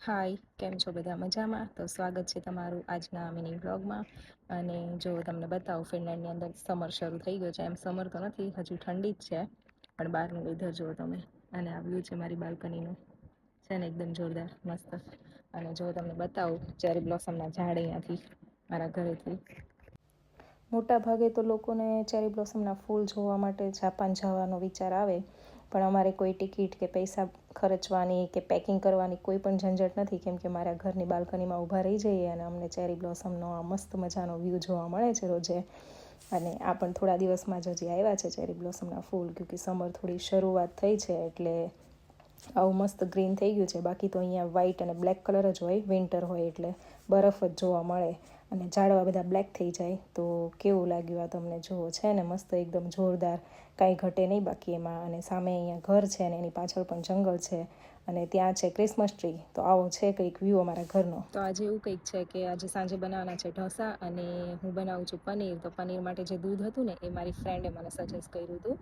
હાય, કેમ છો બધા મજામાં? તો સ્વાગત છે તમારું આજના મિની વ્લોગમાં. અને જો તમને બતાવું, ફિનલેન્ડની અંદર સમર શરૂ થઈ ગયો છે. એમ સમર તો નથી, હજુ ઠંડી જ છે, પણ બહારનું વેધર જુઓ તમે. અને આ વ્યૂ છે મારી બાલ્કનીનું, છે ને એકદમ જોરદાર મસ્ત. અને જો તમને બતાવું, ચેરી બ્લોસમના ઝાડ અહીંયાથી મારા ઘરેથી. મોટા ભાગે તો લોકોને ચેરી બ્લોસમના ફૂલ જોવા માટે જાપાન જવાનો વિચાર આવે, પણ અમારે કોઈ ટિકિટ કે પૈસા ખર્ચવાની કે પેકિંગ કરવાની કોઈ પણ ઝંઝટ નથી, કેમ કે મારા ઘરની બાલ્કનીમાં ઊભા રહી જઈએ અને અમને ચેરી બ્લોસમનો આ મસ્ત મજાનો વ્યૂ જોવા મળે છે રોજે. અને આ પણ થોડા દિવસમાં જ હજી આવ્યા છે ચેરી બ્લોસમના ફૂલ, કેમકે સમર થોડી શરૂઆત થઈ છે એટલે આવું મસ્ત ગ્રીન થઈ ગયું છે. બાકી તો અહીંયા વ્હાઇટ અને બ્લેક કલર જ હોય, વિન્ટર હોય એટલે બરફ જ જોવા મળે અને ઝાડવા બધા બ્લેક થઈ જાય. તો કેવું લાગ્યું આ તમને? જુઓ, છે ને મસ્ત એકદમ જોરદાર, કાંઈ ઘટે નહીં બાકી એમાં. અને સામે અહીંયા ઘર છે અને એની પાછળ પણ જંગલ છે અને ત્યાં છે ક્રિસમસ ટ્રી. તો આવો છે કંઈક વ્યૂ અમારા ઘરનો. તો આજે એવું કંઈક છે કે આજે સાંજે બનાવવાના છે ઢોસા અને હું બનાવું છું પનીર. તો પનીર માટે જે દૂધ હતું ને, એ મારી ફ્રેન્ડે મને સજેસ્ટ કર્યું હતું,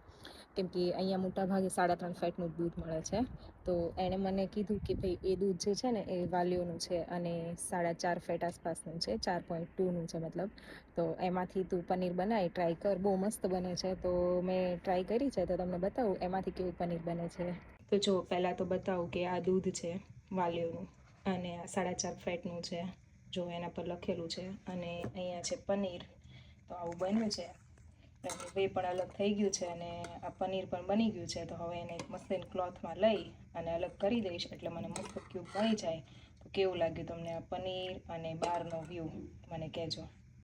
કેમ કે અહીંયા મોટાભાગે 3.5 ફેટનું દૂધ મળે છે. તો એણે મને કીધું કે ભાઈ એ દૂધ જે છે ને એ વાલીઓનું છે અને 4.5 ફેટ આસપાસનું છે, 4.2નું છે મતલબ. તો એમાંથી તું પનીર બનાવી ટ્રાય કર, બહુ મસ્ત બને છે. તો મેં ટ્રાય કરી છે, તો તમને બતાવું એમાંથી કેવું પનીર બને છે. તો જો પહેલાં તો બતાવું કે આ દૂધ છે વાલીઓનું અને આ 4.5 ફેટનું છે, જો એના પર લખેલું છે. અને અહીંયા છે પનીર. તો આવું બન્યું છે. બે પણ અલગ થઈ ગયું છે અને આ પનીર પણ બની ગયું છે. તો હવે એને એક મસલિન ક્લોથમાં લઈ અને અલગ કરી દઈશ એટલે મને મસ્ત ક્યુબ બની જાય. તો કેવું લાગ્યું તમને આ પનીર અને બહારનો વ્યૂ મને કહેજો.